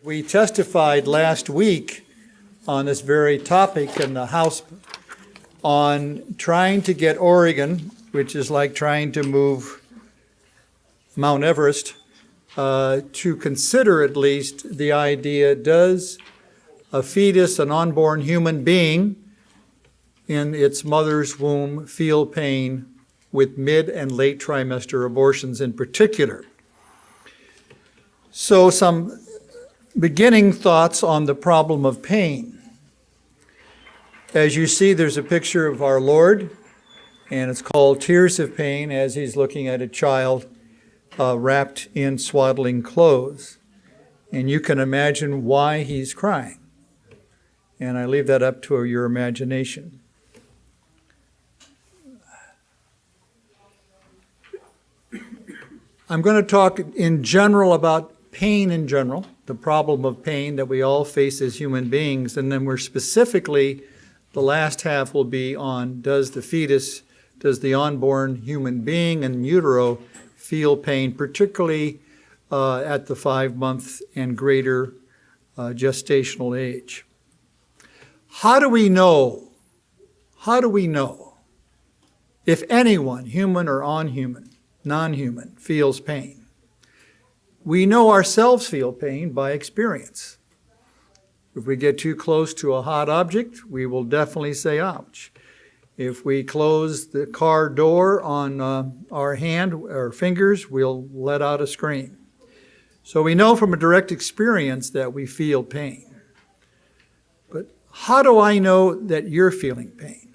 We testified last week on this very topic in the House on trying to get Oregon, which is like trying to move Mount Everest, to consider at least the idea, does a fetus, an unborn human being in its mother's womb, feel pain with mid and late trimester abortions in particular? So some beginning thoughts on the problem of pain. As you see, there's a picture of our Lord, and it's called Tears of Pain, as he's looking at a child wrapped in swaddling clothes. And you can imagine why he's crying. And I leave that up to your imagination. I'm going to talk in general about pain in general, the problem of pain that we all face as human beings, and then we're specifically, the last half will be on does the fetus, does the unborn human being in utero feel pain, particularly at the 5-month and greater gestational age. How do we know if anyone, human or non-human, feels pain? We know ourselves feel pain by experience. If we get too close to a hot object, we will definitely say, ouch. If we close the car door on our hand or fingers, we'll let out a scream. So we know from a direct experience that we feel pain. But how do I know that you're feeling pain?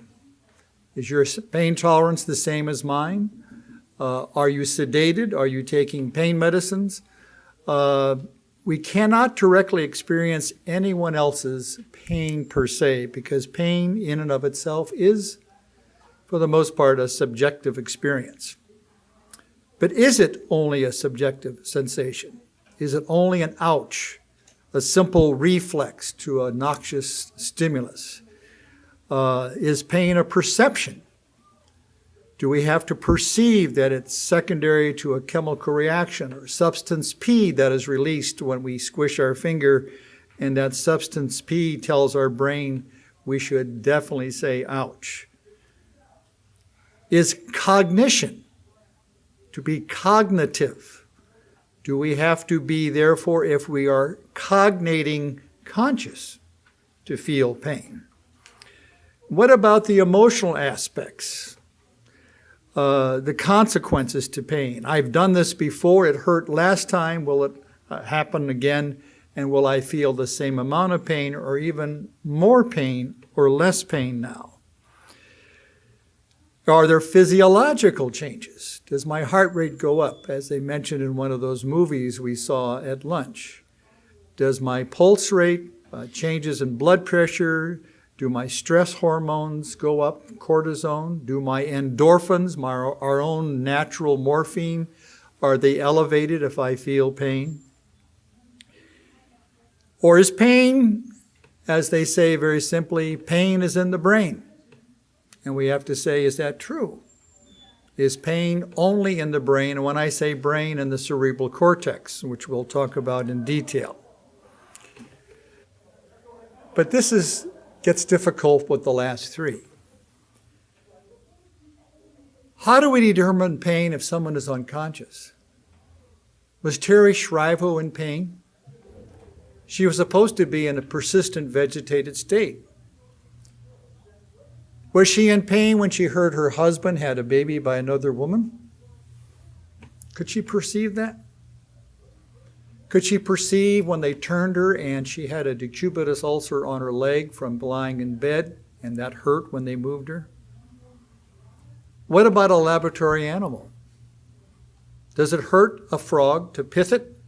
Is your pain tolerance the same as mine? Are you sedated? Are you taking pain medicines? We cannot directly experience anyone else's pain per se, because pain in and of itself is, for the most part, a subjective experience. But is it only a subjective sensation? Is it only an ouch, a simple reflex to a noxious stimulus? Is pain a perception? Do we have to perceive that it's secondary to a chemical reaction or substance P that is released when we squish our finger, and that substance P tells our brain we should definitely say ouch? Is cognition to be cognitive? Do we have to be, therefore, if we are cognating, conscious to feel pain? What about the emotional aspects? The consequences to pain. I've done this before. It hurt last time. Will it happen again? And will I feel the same amount of pain or even more pain or less pain now? Are there physiological changes? Does my heart rate go up, as they mentioned in one of those movies we saw at lunch? Does my pulse rate, changes in blood pressure, do my stress hormones go up, cortisone? Do my endorphins, our own natural morphine, are they elevated if I feel pain? Or is pain, as they say very simply, pain is in the brain? And we have to say, is that true? Is pain only in the brain? And when I say brain, in the cerebral cortex, which we'll talk about in detail. But this gets difficult with the last three. How do we determine pain if someone is unconscious? Was Terry Shriver in pain? She was supposed to be in a persistent vegetated state. Was she in pain when she heard her husband had a baby by another woman? Could she perceive that? Could she perceive when they turned her and she had a decubitus ulcer on her leg from lying in bed, and that hurt when they moved her? What about a laboratory animal? Does it hurt a frog to pith it?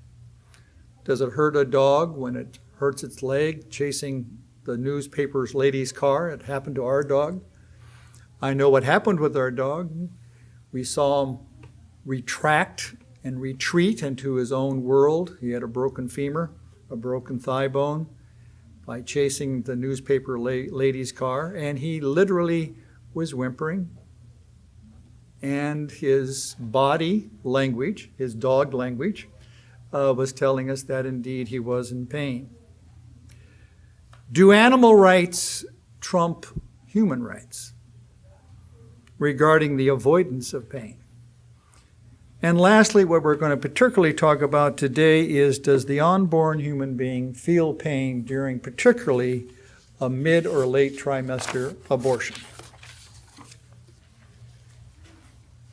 Does it hurt a dog when it hurts its leg chasing the newspaper's lady's car? It happened to our dog. I know what happened with our dog. We saw him retract and retreat into his own world. He had a broken femur, a broken thigh bone by chasing the newspaper lady's car, and he literally was whimpering. And his body language, his dog language, was telling us that indeed he was in pain. Do animal rights trump human rights regarding the avoidance of pain? And lastly, what we're going to particularly talk about today is, does the unborn human being feel pain during particularly a mid or late trimester abortion?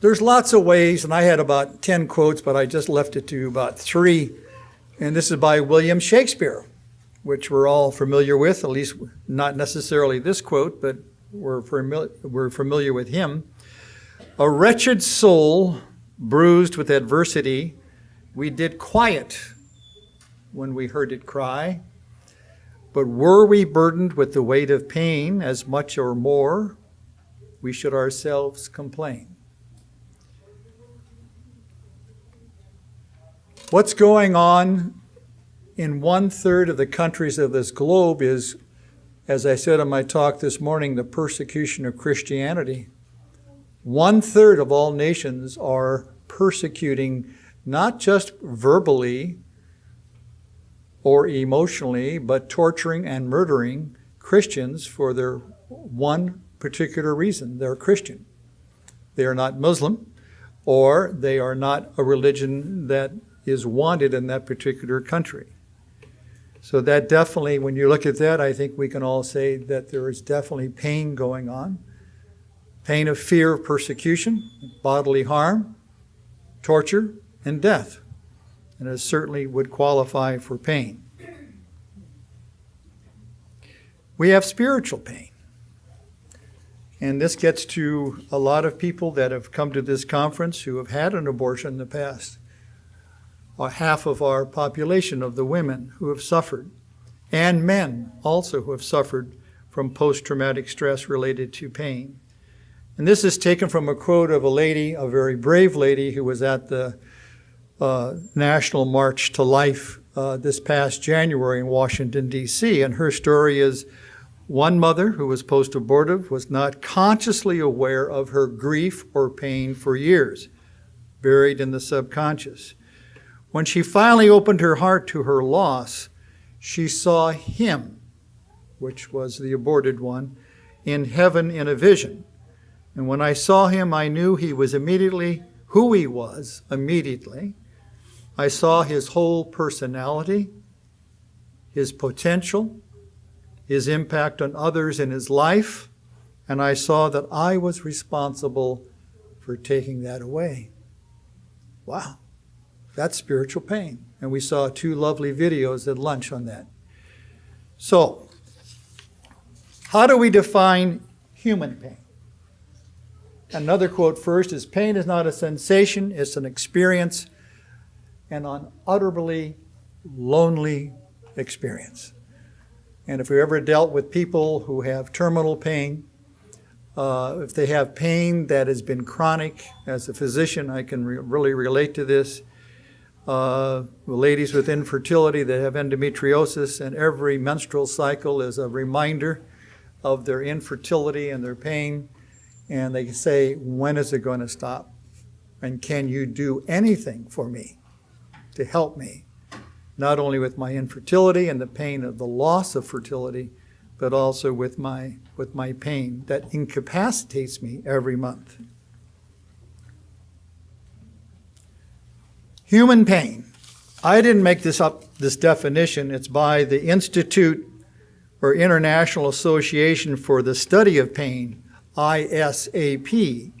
There's lots of ways, and I had about 10 quotes, but I just left it to about 3. And this is by William Shakespeare, which we're all familiar with, at least not necessarily this quote, but we're familiar with him. A wretched soul bruised with adversity, we did quiet when we heard it cry. But were we burdened with the weight of pain as much or more, we should ourselves complain. What's going on in 1/3 of the countries of this globe is, as I said in my talk this morning, the persecution of Christianity. 1/3 of all nations are persecuting, not just verbally or emotionally, but torturing and murdering Christians for their one particular reason. They're Christian. They are not Muslim, or they are not a religion that is wanted in that particular country. So that definitely, when you look at that, I think we can all say that there is definitely pain going on. Pain of fear of persecution, bodily harm, torture, and death. And it certainly would qualify for pain. We have spiritual pain. And this gets to a lot of people that have come to this conference who have had an abortion in the past. Half of our population of the women who have suffered, and men also who have suffered from post-traumatic stress related to pain. And this is taken from a quote of a lady, a very brave lady, who was at the National March to Life this past January in Washington, D.C. And her story is, one mother who was post-abortive was not consciously aware of her grief or pain for years, buried in the subconscious. When she finally opened her heart to her loss, she saw him, which was the aborted one, in heaven in a vision. And when I saw him, I knew he was immediately who he was, immediately. I saw his whole personality, his potential, his impact on others in his life, and I saw that I was responsible for taking that away. Wow. That's spiritual pain. And we saw 2 lovely videos at lunch on that. So, how do we define human pain? Another quote first is, pain is not a sensation, it's an experience, and an utterly lonely experience. And if we ever dealt with people who have terminal pain, if they have pain that has been chronic, as a physician I can really relate to this. Ladies with infertility that have endometriosis, and every menstrual cycle is a reminder of their infertility and their pain. And they say, when is it going to stop? And can you do anything for me to help me? Not only with my infertility and the pain of the loss of fertility, but also with my pain that incapacitates me every month. Human pain. I didn't make this definition. It's by the Institute or International Association for the Study of Pain, ISAP.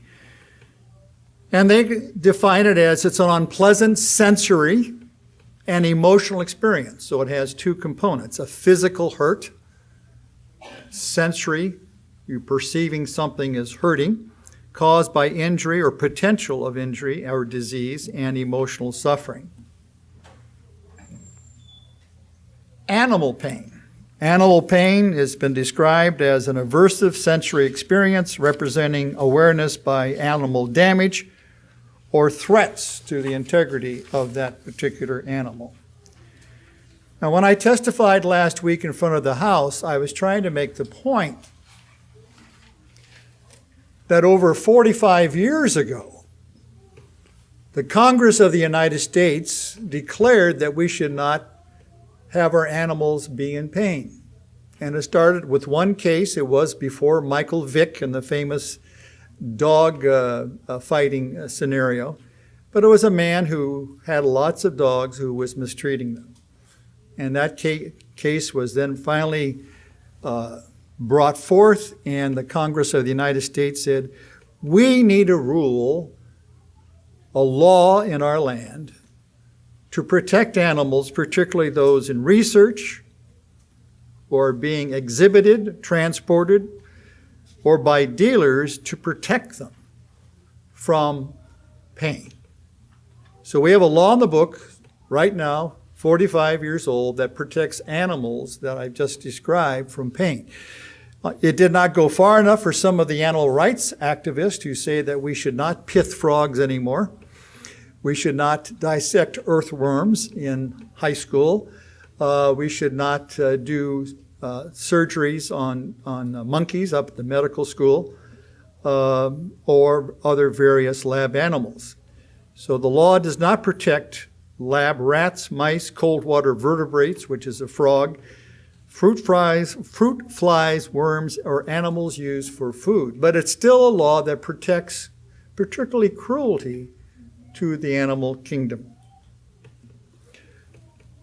And they define it as, it's an unpleasant sensory and emotional experience. So it has 2 components, a physical hurt, sensory, you perceiving something as hurting, caused by injury or potential of injury or disease, and emotional suffering. Animal pain. Animal pain has been described as an aversive sensory experience representing awareness by animal damage or threats to the integrity of that particular animal. Now, when I testified last week in front of the House, I was trying to make the point that over 45 years ago, The Congress of the United States declared that we should not have our animals be in pain. And it started with one case. It was before Michael Vick and the famous dog fighting scenario. But it was a man who had lots of dogs who was mistreating them. And that case was then finally brought forth, and the Congress of the United States said, we need a rule, a law in our land to protect animals, particularly those in research or being exhibited, transported, or by dealers, to protect them from pain. So we have a law in the book right now, 45 years old, that protects animals that I've just described from pain. It did not go far enough for some of the animal rights activists who say that we should not pith frogs anymore. We should not dissect earthworms in high school. We should not do surgeries on monkeys up at the medical school or other various lab animals. So the law does not protect lab rats, mice, cold water vertebrates, which is a frog, fruit flies, worms, or animals used for food. But it's still a law that protects particularly cruelty to the animal kingdom.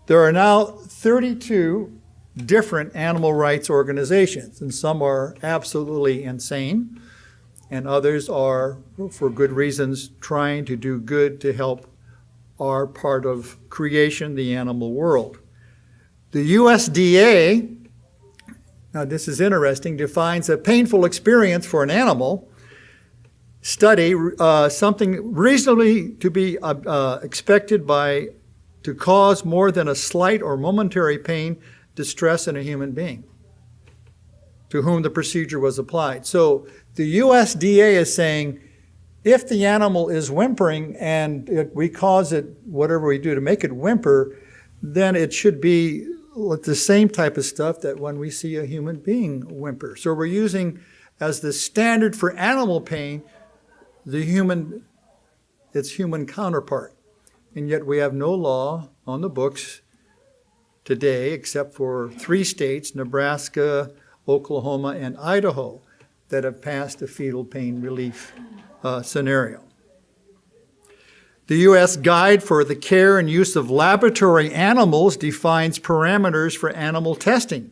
There are now 32 different animal rights organizations, and some are absolutely insane, and others are, for good reasons, trying to do good to help our part of creation, the animal world. The USDA, now this is interesting, defines a painful experience for an animal study, something reasonably to be expected to cause more than a slight or momentary pain, distress in a human being to whom the procedure was applied. So the USDA is saying, if the animal is whimpering and we cause it, whatever we do to make it whimper, then it should be the same type of stuff that when we see a human being whimper. So we're using as the standard for animal pain, its human counterpart. And yet we have no law on the books today except for 3 states, Nebraska, Oklahoma, and Idaho, that have passed a fetal pain relief scenario. The U.S. Guide for the Care and Use of Laboratory Animals defines parameters for animal testing,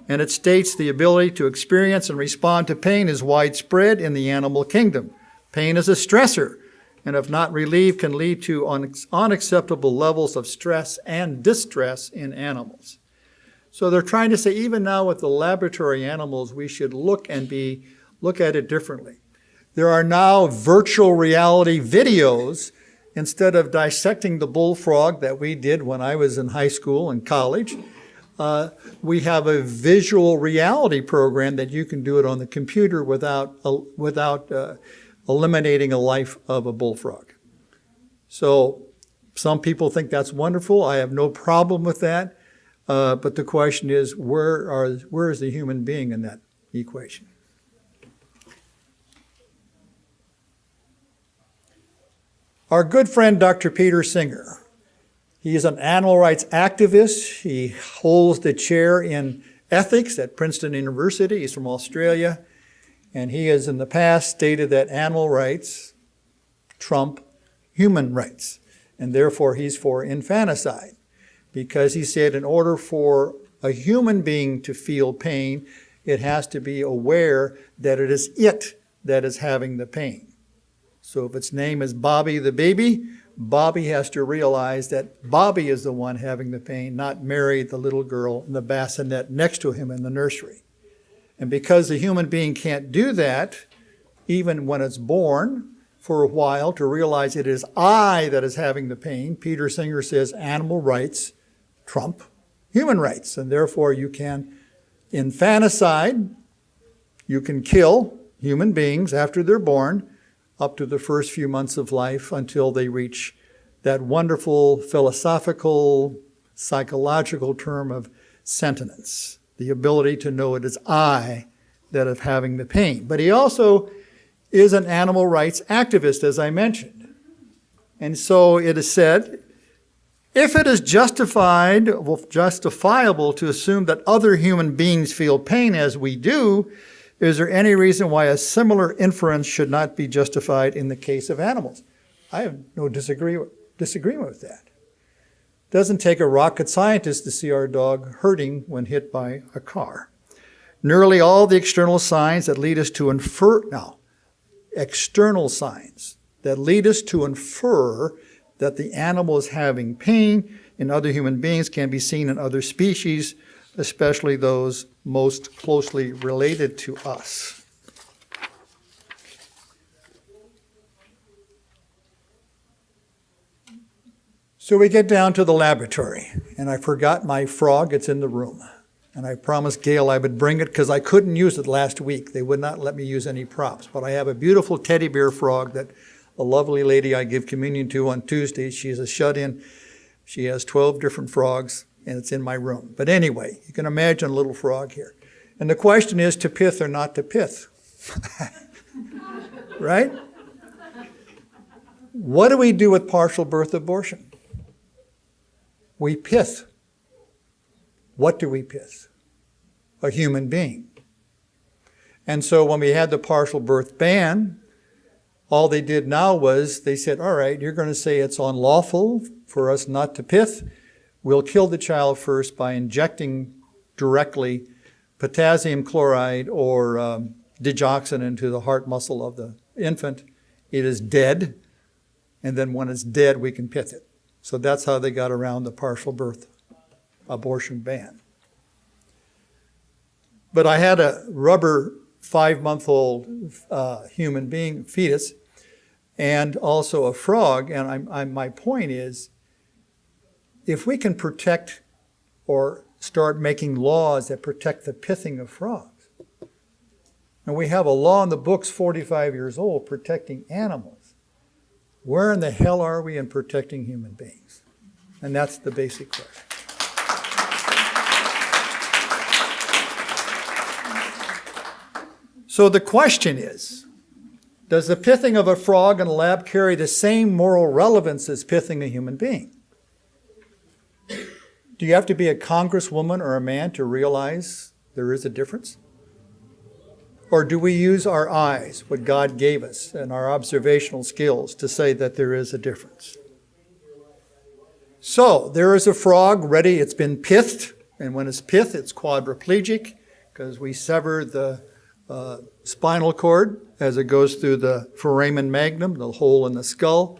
and it states the ability to experience and respond to pain is widespread in the animal kingdom. Pain is a stressor, and if not relieved, can lead to unacceptable levels of stress and distress in animals. So they're trying to say, even now with the laboratory animals, we should look at it differently. There are now virtual reality videos. Instead of dissecting the bullfrog that we did when I was in high school and college, we have a visual reality program that you can do it on the computer without eliminating a life of a bullfrog. So some people think that's wonderful. I have no problem with that. But the question is, where is the human being in that equation? Our good friend, Dr. Peter Singer, he is an animal rights activist. He holds the chair in ethics at Princeton University. He's from Australia. And he has in the past stated that animal rights trump human rights. And therefore, he's for infanticide. Because he said in order for a human being to feel pain, it has to be aware that it is it that is having the pain. So if its name is Bobby the baby, Bobby has to realize that Bobby is the one having the pain, not Mary, the little girl in the bassinet next to him in the nursery. And because the human being can't do that, even when it's born, for a while, to realize it is I that is having the pain, Peter Singer says animal rights trump human rights. And therefore you can infanticide, you can kill human beings after they're born, up to the first few months of life until they reach that wonderful philosophical, psychological term of sentience, the ability to know it is I that is having the pain. But he also is an animal rights activist, as I mentioned. And so it is said, if it is justifiable to assume that other human beings feel pain as we do, is there any reason why a similar inference should not be justified in the case of animals? I have no disagreement with that. It doesn't take a rocket scientist to see our dog hurting when hit by a car. Nearly all the external signs that lead us to infer that the animal is having pain in other human beings can be seen in other species, especially those most closely related to us. So we get down to the laboratory, and I forgot my frog. It's in the room. And I promised Gail I would bring it because I couldn't use it last week. They would not let me use any props. But I have a beautiful teddy bear frog that a lovely lady I give communion to on Tuesdays. She's a shut-in. She has 12 different frogs, and it's in my room. But anyway, you can imagine a little frog here. And the question is, to pith or not to pith? Right? What do we do with partial birth abortion? We pith. What do we pith? A human being. And so when we had the partial birth ban, all they did now was they said, all right, you're going to say it's unlawful for us not to pith. We'll kill the child first by injecting directly potassium chloride or digoxin into the heart muscle of the infant. It is dead. And then when it's dead, we can pith it. So that's how they got around the partial birth abortion ban. But I had a rubber 5-month-old human being, fetus, and also a frog. And my point is, if we can protect or start making laws that protect the pithing of frogs, and we have a law in the books 45 years old protecting animals, where in the hell are we in protecting human beings? And that's the basic question. So the question is, does the pithing of a frog in a lab carry the same moral relevance as pithing a human being? Do you have to be a congresswoman or a man to realize there is a difference? Or do we use our eyes, what God gave us, and our observational skills to say that there is a difference? So there is a frog ready. It's been pithed, and when it's pithed, it's quadriplegic because we sever the spinal cord as it goes through the foramen magnum, the hole in the skull,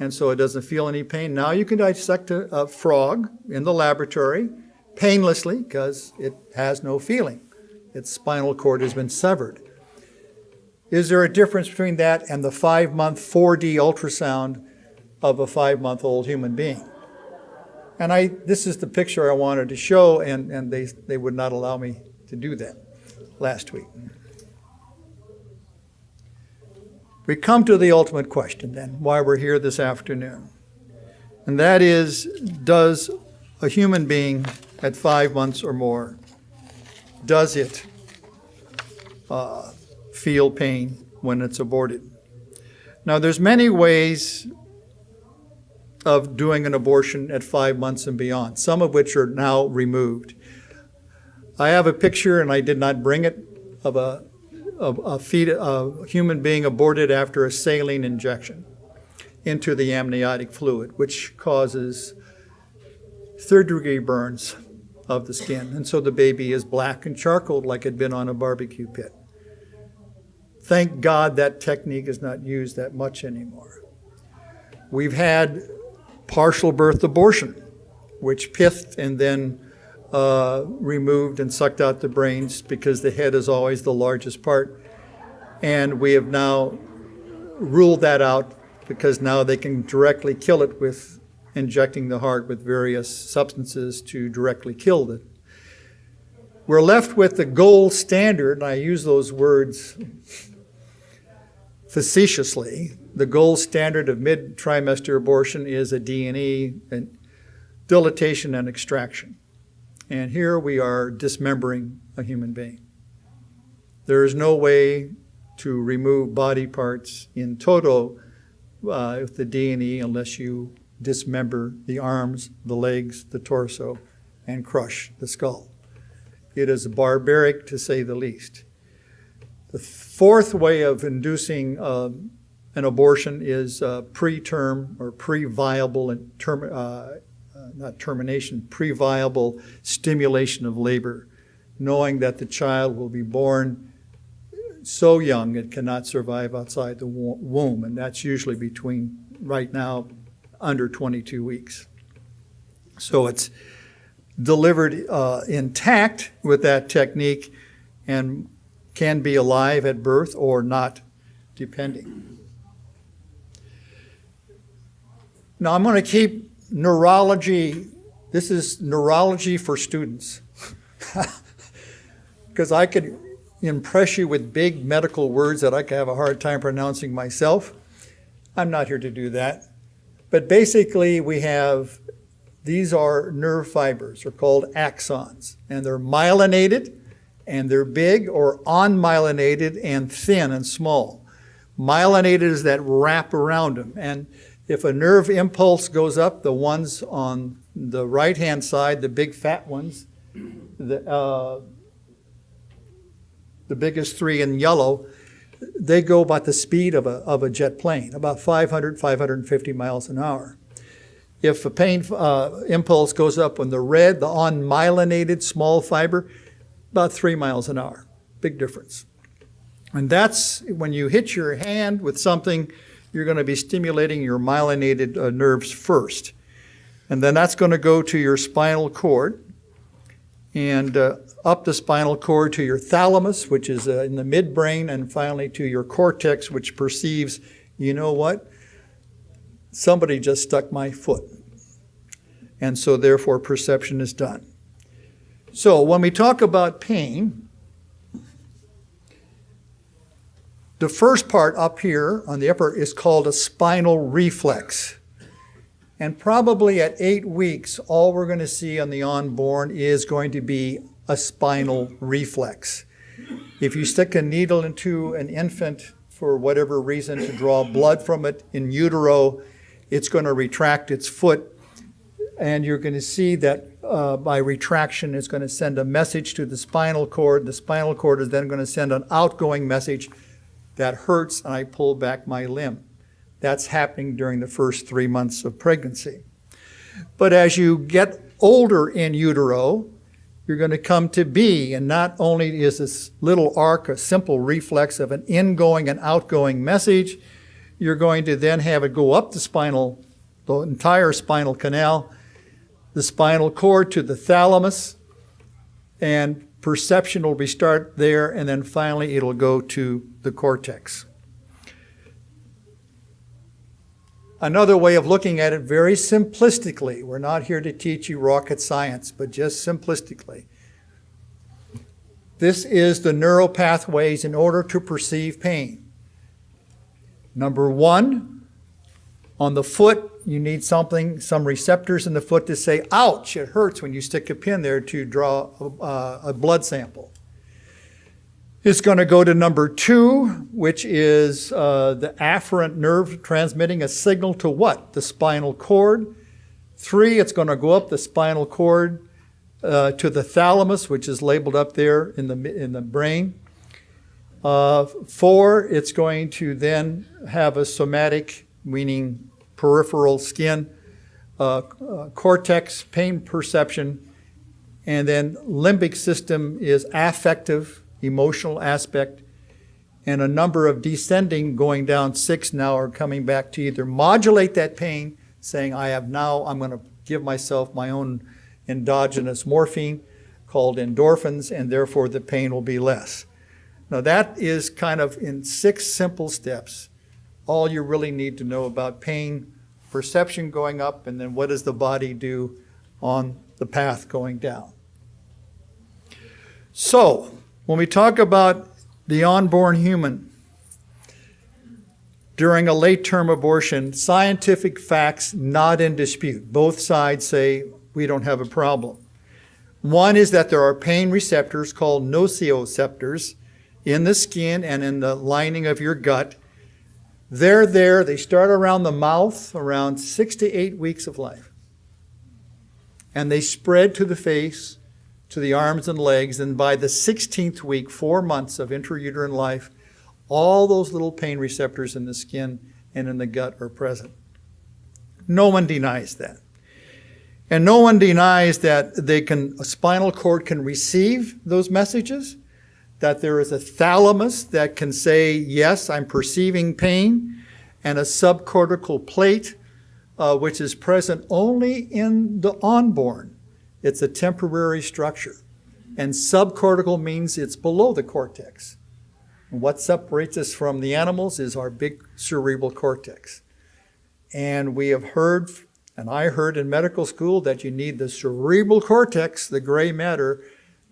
and so it doesn't feel any pain. Now you can dissect a frog in the laboratory painlessly because it has no feeling. Its spinal cord has been severed. Is there a difference between that and the 5-month 4D ultrasound of a 5-month-old human being? And this is the picture I wanted to show, and they would not allow me to do that last week. We come to the ultimate question then, why we're here this afternoon. And that is, does a human being at 5 months or more, does it feel pain when it's aborted? Now, there's many ways of doing an abortion at 5 months and beyond, some of which are now removed. I have a picture, and I did not bring it, of a human being aborted after a saline injection into the amniotic fluid, which causes third-degree burns of the skin. And so the baby is black and charcoaled like it had been on a barbecue pit. Thank God that technique is not used that much anymore. We've had partial birth abortion, which pithed and then removed and sucked out the brains because the head is always the largest part. And we have now ruled that out because now they can directly kill it with injecting the heart with various substances to directly kill it. We're left with the gold standard, and I use those words facetiously. The gold standard of mid-trimester abortion is a D&E, and dilatation and extraction. And here we are dismembering a human being. There is no way to remove body parts in toto with the D&E unless you dismember the arms, the legs, the torso, and crush the skull. It is barbaric, to say the least. The fourth way of inducing an abortion is preterm or pre-viable pre-viable stimulation of labor, knowing that the child will be born so young it cannot survive outside the womb, and that's usually between, right now, under 22 weeks. So it's delivered intact with that technique and can be alive at birth or not, depending. Now I'm going to keep neurology, this is neurology for students, because I could impress you with big medical words that I could have a hard time pronouncing myself. I'm not here to do that. But basically these are nerve fibers. They're called axons, and they're myelinated, and they're big, or unmyelinated and thin and small. Myelinated is that wrap around them, and if a nerve impulse goes up, the ones on the right-hand side, the big fat ones, the biggest three in yellow, they go about the speed of a jet plane, about 500, 550 miles an hour. If a pain impulse goes up on the red, the unmyelinated small fiber, about 3 miles an hour. Big difference. And that's when you hit your hand with something, you're going to be stimulating your myelinated nerves first. And then that's going to go to your spinal cord and up the spinal cord to your thalamus, which is in the midbrain, and finally to your cortex, which perceives, you know what? Somebody just stuck my foot. And so therefore perception is done. So when we talk about pain, the first part up here on the upper is called a spinal reflex. And probably at 8 weeks, all we're going to see on the unborn is going to be a spinal reflex. If you stick a needle into an infant for whatever reason to draw blood from it in utero, it's going to retract its foot, and you're going to see that by retraction it's going to send a message to the spinal cord. The spinal cord is then going to send an outgoing message that hurts, and I pull back my limb. That's happening during the first 3 months of pregnancy. But as you get older in utero, you're going to come to be, and not only is this little arc a simple reflex of an ingoing and outgoing message, you're going to then have it go up the entire spinal canal, the spinal cord to the thalamus, and perception will start there, and then finally it'll go to the cortex. Another way of looking at it very simplistically, we're not here to teach you rocket science, but just simplistically. This is the neural pathways in order to perceive pain. Number one, on the foot, you need some receptors in the foot to say, ouch, it hurts when you stick a pin there to draw a blood sample. It's going to go to number two, which is the afferent nerve transmitting a signal to what? The spinal cord. 3, it's going to go up the spinal cord to the thalamus, which is labeled up there in the brain. 4, it's going to then have a somatic, meaning peripheral skin, cortex, pain perception, and then limbic system is affective, emotional aspect, and a number of descending going down 6 now are coming back to either modulate that pain, saying I'm going to give myself my own endogenous morphine called endorphins, and therefore the pain will be less. Now that is kind of in 6 simple steps, all you really need to know about pain, perception going up, and then what does the body do on the path going down. So, when we talk about the unborn human during a late-term abortion, scientific facts not in dispute. Both sides say we don't have a problem. One is that there are pain receptors called nociceptors in the skin and in the lining of your gut They're there. They start around the mouth, around 6 to 8 weeks of life. And they spread to the face, to the arms and legs. And by the 16th week, 4 months of intrauterine life, all those little pain receptors in the skin and in the gut are present. No one denies that. And no one denies that a spinal cord can receive those messages, that there is a thalamus that can say, yes, I'm perceiving pain, and a subcortical plate, which is present only in the unborn. It's a temporary structure. And subcortical means it's below the cortex. And what separates us from the animals is our big cerebral cortex. And we have heard, and I heard in medical school, that you need the cerebral cortex, the gray matter,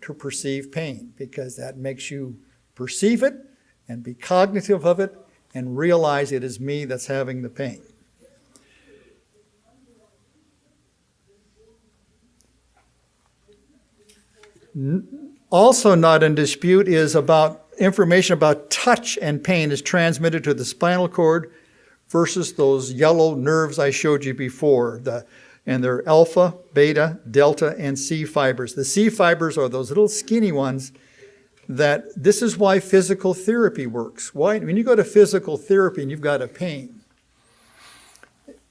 to perceive pain, because that makes you perceive it and be cognitive of it and realize it is me that's having the pain. Also not in dispute is about information about touch and pain is transmitted to the spinal cord versus those yellow nerves I showed you before. And they're alpha, beta, delta, and C fibers. The C fibers are those little skinny ones that this is why physical therapy works. Why? When you go to physical therapy and you've got a pain,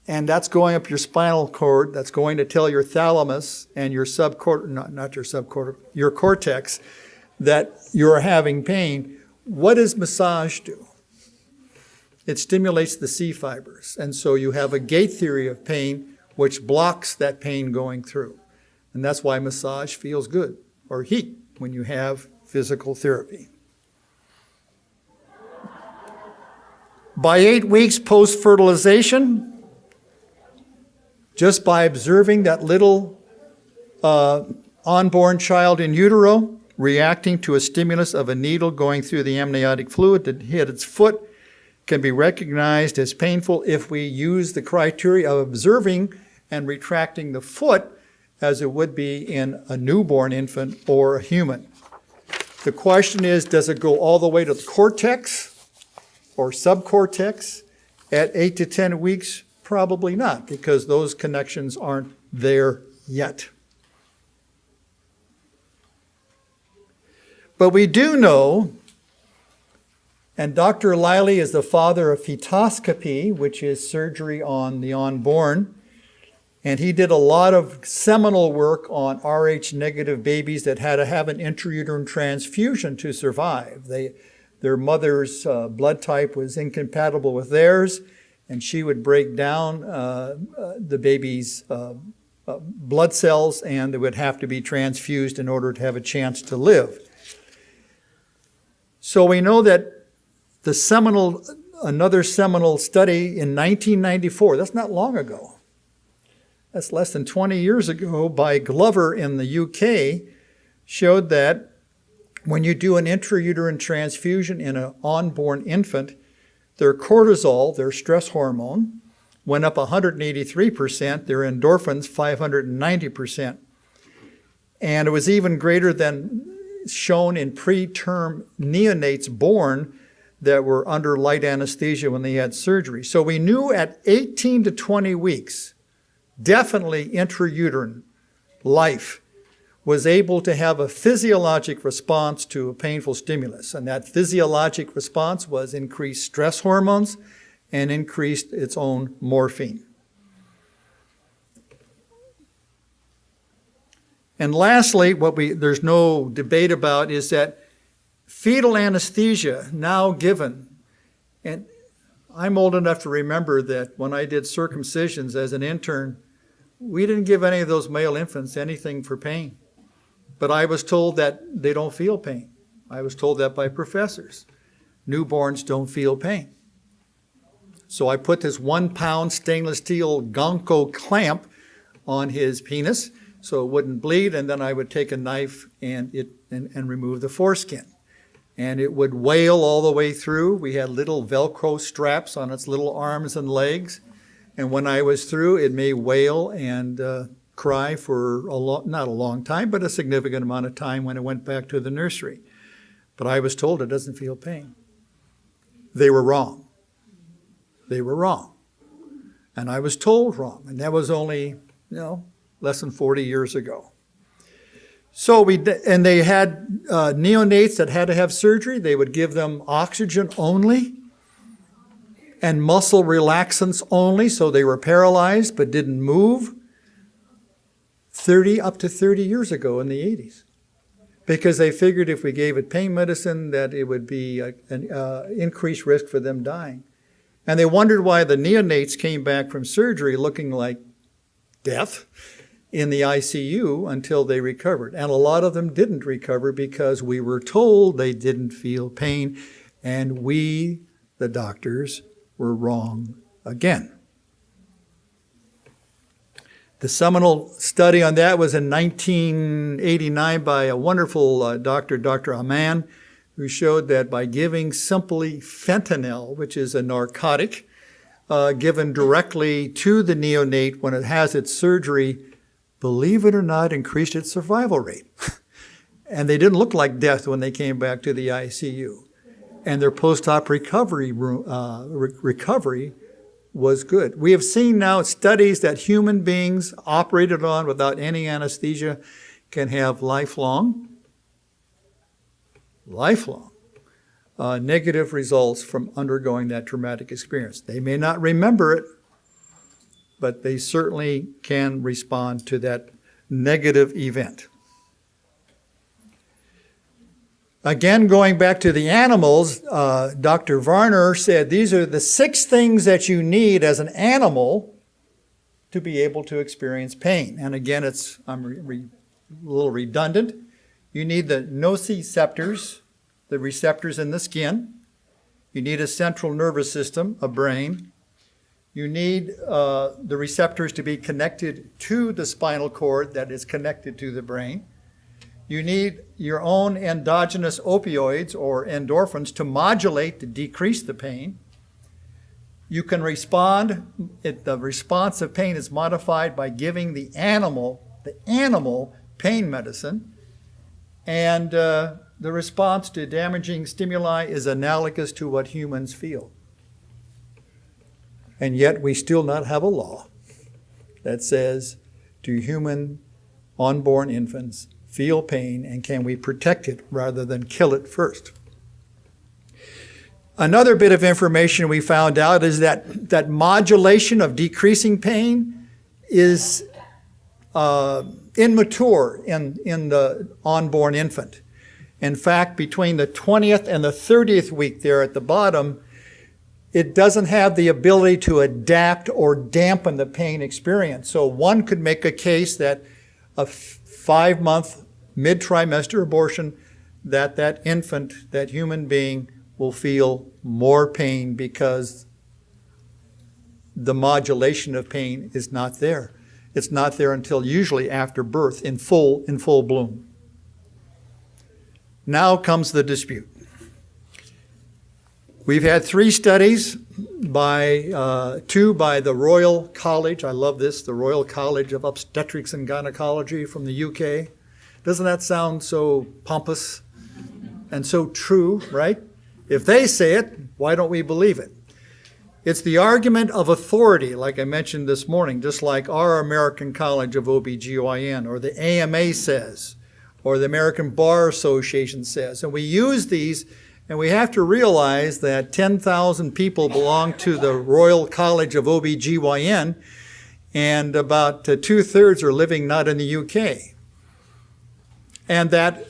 and that's going up your spinal cord, that's going to tell your thalamus and your your cortex that you're having pain. What does massage do? It stimulates the C fibers. And so you have a gate theory of pain which blocks that pain going through. And that's why massage feels good, or heat, when you have physical therapy. By 8 weeks post-fertilization, just by observing that little unborn child in utero reacting to a stimulus of a needle going through the amniotic fluid that hit its foot, can be recognized as painful if we use the criteria of observing and retracting the foot as it would be in a newborn infant or a human. The question is, does it go all the way to the cortex or subcortex at 8 to 10 weeks? Probably not, because those connections aren't there yet. But we do know, and Dr. Liley is the father of fetoscopy, which is surgery on the unborn. And he did a lot of seminal work on Rh-negative babies that had to have an intrauterine transfusion to survive. Their mother's blood type was incompatible with theirs, and she would break down the baby's blood cells, and they would have to be transfused in order to have a chance to live. So we know that another seminal study in 1994, that's not long ago, that's less than 20 years ago, by Glover in the UK, showed that when you do an intrauterine transfusion in an unborn infant, their cortisol, their stress hormone, went up 183%, their endorphins 590%. And it was even greater than shown in preterm neonates born that were under light anesthesia when they had surgery. So we knew at 18 to 20 weeks, definitely intrauterine life was able to have a physiologic response to a painful stimulus. And that physiologic response was increased stress hormones and increased its own morphine. And lastly, there's no debate about is that fetal anesthesia now given, and I'm old enough to remember that when I did circumcisions as an intern, we didn't give any of those male infants anything for pain. But I was told that they don't feel pain. I was told that by professors. Newborns don't feel pain. So I put this 1-pound stainless steel Gonko clamp on his penis so it wouldn't bleed, and then I would take a knife and remove the foreskin. And it would wail all the way through. We had little Velcro straps on its little arms and legs. And when I was through, it may wail and cry for not a long time, but a significant amount of time when it went back to the nursery. But I was told it doesn't feel pain. They were wrong. they were wrong. And I was told wrong. And that was only, less than 40 years ago. So they had neonates that had to have surgery. They would give them oxygen only and muscle relaxants only, so they were paralyzed but didn't move. Up to 30 years ago in the 80s. Because they figured if we gave it pain medicine that it would be an increased risk for them dying. And they wondered why the neonates came back from surgery looking like death in the ICU until they recovered. And a lot of them didn't recover because we were told they didn't feel pain, and we, the doctors, were wrong again. The seminal study on that was in 1989 by a wonderful doctor, Dr. Aman, who showed that by giving simply fentanyl, which is a narcotic, given directly to the neonate when it has its surgery, believe it or not, increased its survival rate. And they didn't look like death when they came back to the ICU. And their post-op recovery was good. We have seen now studies that human beings operated on without any anesthesia can have lifelong negative results from undergoing that traumatic experience. They may not remember it, but they certainly can respond to that negative event. Again, going back to the animals, Dr. Varner said these are the 6 things that you need as an animal to be able to experience pain. And again, I'm a little redundant. You need the nociceptors, the receptors in the skin. You need a central nervous system, a brain. You need the receptors to be connected to the spinal cord that is connected to the brain. You need your own endogenous opioids or endorphins to modulate, to decrease the pain. You can respond, the response of pain is modified by giving the animal pain medicine. And the response to damaging stimuli is analogous to what humans feel. And yet we still not have a law that says, do human unborn infants feel pain, and can we protect it rather than kill it first? Another bit of information we found out is that modulation of decreasing pain is immature in the unborn infant. In fact, between the 20th and the 30th week there at the bottom, it doesn't have the ability to adapt or dampen the pain experience. So one could make a case that a 5-month mid-trimester abortion, that infant, that human being, will feel more pain because the modulation of pain is not there. It's not there until usually after birth in full bloom. Now comes the dispute. We've had 3 studies, 2 by the Royal College. I love this, the Royal College of Obstetrics and Gynecology from the UK. Doesn't that sound so pompous and so true, right? If they say it, why don't we believe it? It's the argument of authority, like I mentioned this morning, just like our American College of OBGYN, or the AMA says, or the American Bar Association says. And we use these, and we have to realize that 10,000 people belong to the Royal College of OBGYN, and about 2/3 are living not in the UK. And that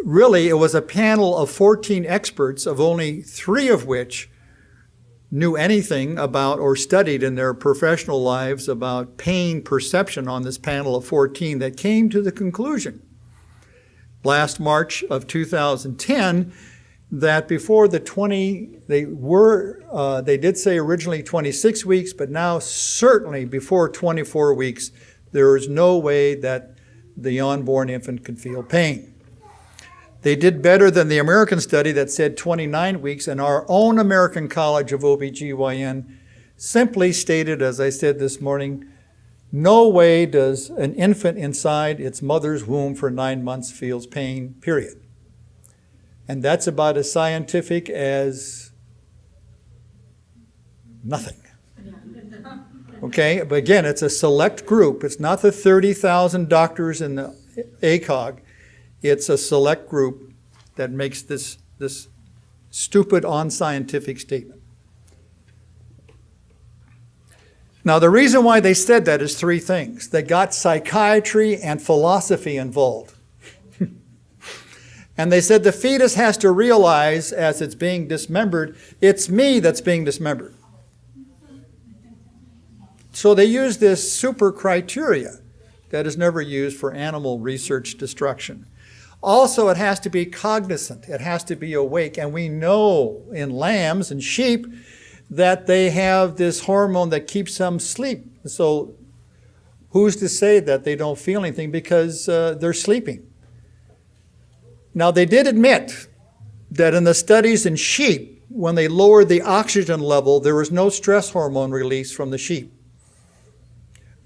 really it was a panel of 14 experts, of only 3 of which knew anything about or studied in their professional lives about pain perception on this panel of 14 that came to the conclusion last March of 2010 that before the 20, they did say originally 26 weeks, but now certainly before 24 weeks, there is no way that the unborn infant could feel pain. They did better than the American study that said 29 weeks, and our own American College of OBGYN simply stated, as I said this morning, no way does an infant inside its mother's womb for 9 months feels pain, period. And that's about as scientific as nothing. Okay, but again, it's a select group. It's not the 30,000 doctors in the ACOG. It's a select group that makes this stupid, unscientific statement. Now, the reason why they said that is three things. They got psychiatry and philosophy involved. And they said the fetus has to realize as it's being dismembered, it's me that's being dismembered. So they use this super criteria that is never used for animal research destruction. Also, it has to be cognizant. It has to be awake. And we know in lambs and sheep that they have this hormone that keeps them asleep. So who's to say that they don't feel anything because they're sleeping? Now, they did admit that in the studies in sheep, when they lowered the oxygen level, there was no stress hormone release from the sheep.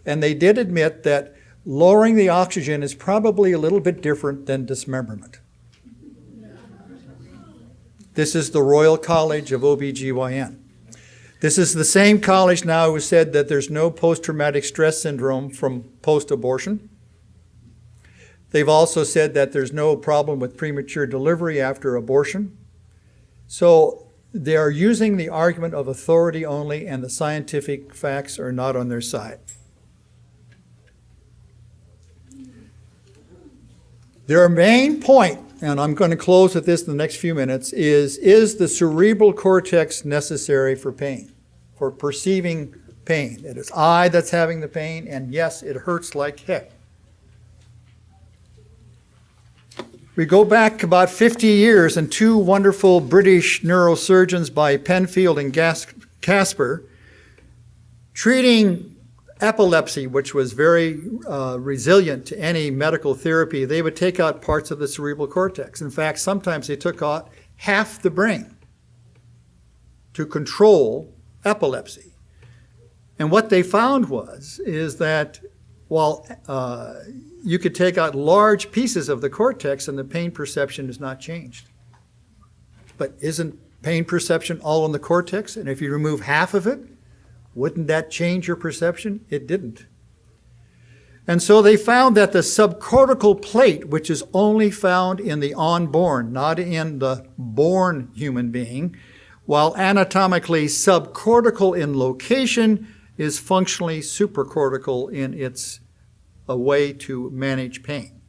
And they did admit that lowering the oxygen is probably a little bit different than dismemberment. This is the Royal College of OBGYN. This is the same college now who said that there's no post-traumatic stress syndrome from post-abortion. They've also said that there's no problem with premature delivery after abortion. So they are using the argument of authority only, and the scientific facts are not on their side. Their main point, and I'm going to close with this in the next few minutes, is the cerebral cortex necessary for pain, for perceiving pain? It is I that's having the pain, and yes, it hurts like heck. We go back about 50 years, and two wonderful British neurosurgeons by Penfield and Casper, treating epilepsy, which was very resilient to any medical therapy, they would take out parts of the cerebral cortex. In fact, sometimes they took out half the brain to control epilepsy. And what they found is that while you could take out large pieces of the cortex and the pain perception is not changed. But isn't pain perception all in the cortex? And if you remove half of it, wouldn't that change your perception? It didn't. And so they found that the subcortical plate, which is only found in the unborn, not in the born human being, while anatomically subcortical in location, is functionally supracortical in its a way to manage pain.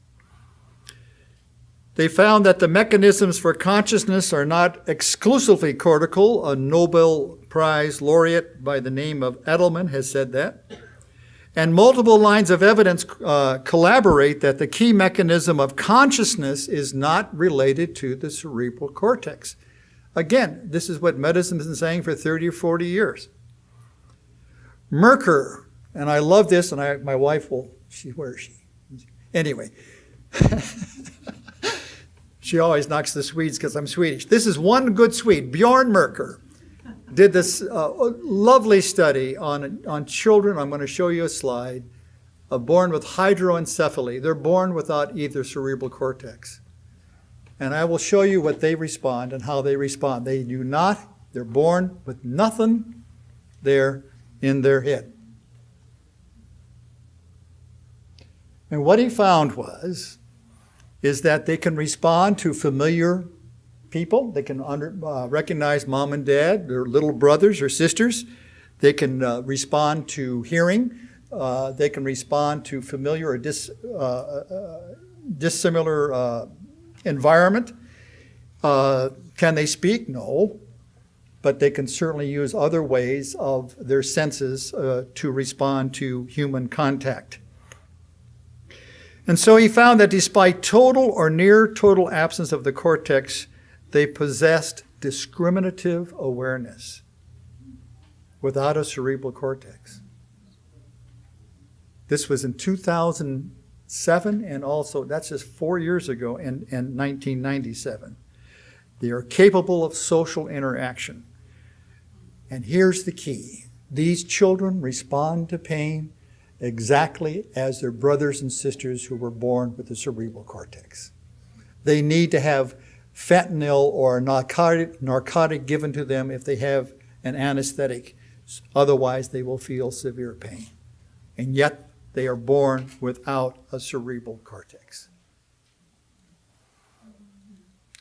They found that the mechanisms for consciousness are not exclusively cortical. A Nobel Prize laureate by the name of Edelman has said that. And multiple lines of evidence collaborate that the key mechanism of consciousness is not related to the cerebral cortex. Again, this is what medicine has been saying for 30 or 40 years. Merker, and I love this, and my wife will, where is she? Anyway. She always knocks the Swedes because I'm Swedish. This is one good Swede, Bjorn Merker, did this lovely study on children. I'm going to show you a slide, born with hydroencephaly. They're born without either cerebral cortex. And I will show you what they respond and how they respond. They do not, they're born with nothing there in their head. And what he found is that they can respond to familiar people. They can recognize mom and dad, their little brothers or sisters. They can respond to hearing. They can respond to familiar or dissimilar environment. Can they speak? No. But they can certainly use other ways of their senses to respond to human contact. And so he found that despite total or near total absence of the cortex, they possessed discriminative awareness without a cerebral cortex. This was in 2007, and also that's just 4 years ago in 1997. They are capable of social interaction. And here's the key. These children respond to pain exactly as their brothers and sisters who were born with the cerebral cortex. They need to have fentanyl or narcotic given to them if they have an anesthetic Otherwise, they will feel severe pain. And yet, they are born without a cerebral cortex.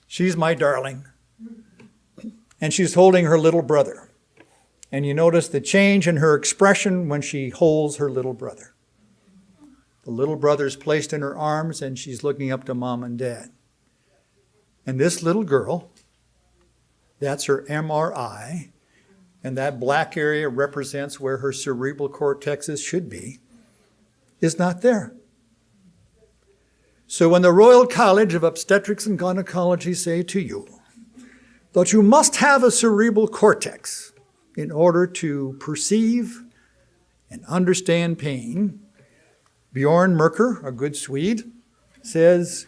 She's my darling. And she's holding her little brother. And you notice the change in her expression when she holds her little brother. The little brother's placed in her arms and she's looking up to mom and dad. And this little girl, that's her MRI, and that black area represents where her cerebral cortexes should be, is not there. So when the Royal College of Obstetrics and Gynecology say to you that you must have a cerebral cortex in order to perceive and understand pain, Bjorn Merker, a good Swede, says,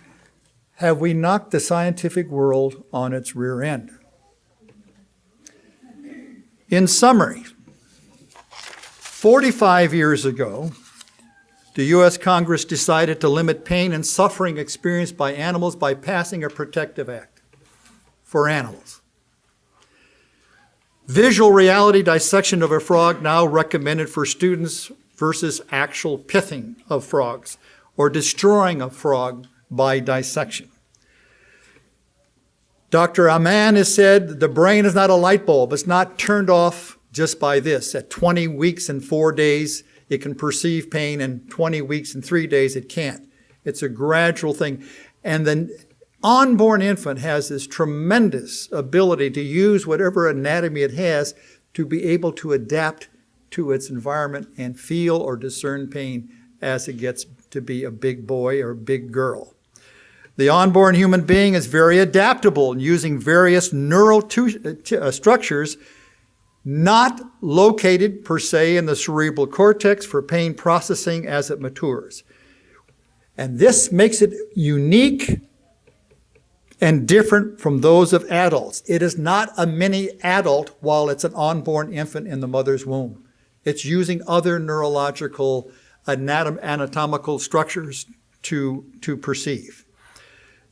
have we knocked the scientific world on its rear end? In summary, 45 years ago, the U.S. Congress decided to limit pain and suffering experienced by animals by passing a protective act for animals. Visual reality dissection of a frog now recommended for students versus actual pithing of frogs or destroying a frog by dissection. Dr. Amann has said the brain is not a light bulb. It's not turned off just by this. At 20 weeks and 4 days, it can perceive pain, and 20 weeks and 3 days, it can't. It's a gradual thing. And the unborn infant has this tremendous ability to use whatever anatomy it has to be able to adapt to its environment and feel or discern pain as it gets to be a big boy or a big girl. The unborn human being is very adaptable in using various neural structures not located per se in the cerebral cortex for pain processing as it matures. And this makes it unique and different from those of adults. It is not a mini adult while it's an unborn infant in the mother's womb. It's using other neurological anatomical structures to perceive.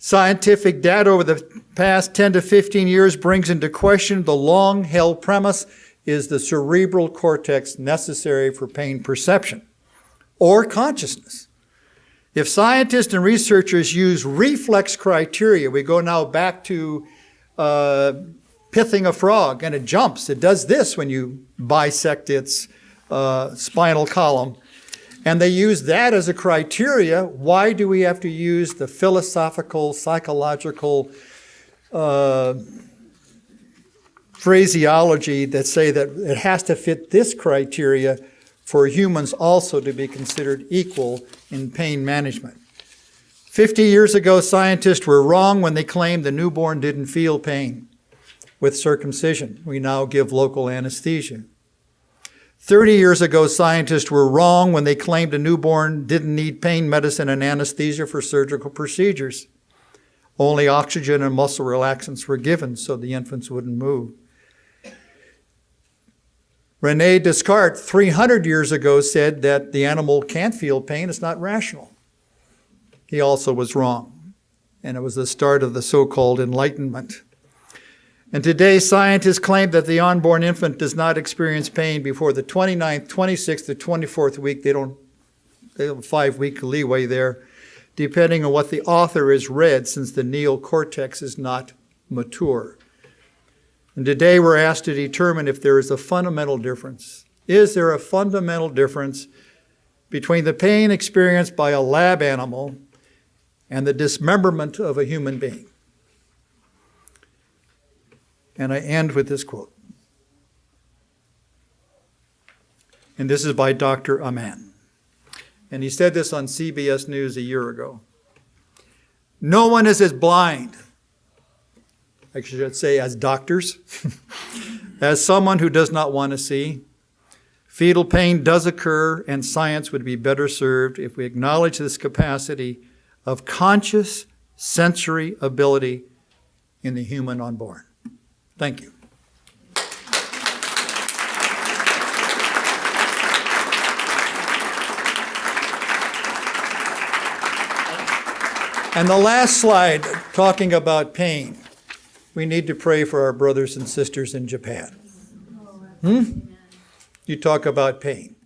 Scientific data over the past 10 to 15 years brings into question the long-held premise, is the cerebral cortex necessary for pain perception or consciousness? If scientists and researchers use reflex criteria, we go now back to pithing a frog, and it jumps. It does this when you bisect its spinal column. And they use that as a criteria. Why do we have to use the philosophical, psychological phraseology that say that it has to fit this criteria for humans also to be considered equal in pain management? 50 years ago, scientists were wrong when they claimed the newborn didn't feel pain with circumcision. We now give local anesthesia. 30 years ago, scientists were wrong when they claimed a newborn didn't need pain medicine and anesthesia for surgical procedures. Only oxygen and muscle relaxants were given so the infants wouldn't move. René Descartes, 300 years ago, said that the animal can't feel pain, it's not rational. He also was wrong, and it was the start of the so-called Enlightenment. And today, scientists claim that the unborn infant does not experience pain before the 29th, 26th, or 24th week. They have a 5-week leeway there, depending on what the author has read, since the neocortex is not mature. And today, we're asked to determine if there is a fundamental difference. Is there a fundamental difference between the pain experienced by a lab animal and the dismemberment of a human being? And I end with this quote. And this is by Dr. Amann. And he said this on CBS News a year ago. No one is as blind, I should say as doctors, as someone who does not want to see. Fetal pain does occur, and science would be better served if we acknowledge this capacity of conscious sensory ability in the human unborn. Thank you. And the last slide, talking about pain. We need to pray for our brothers and sisters in Japan. you talk about pain.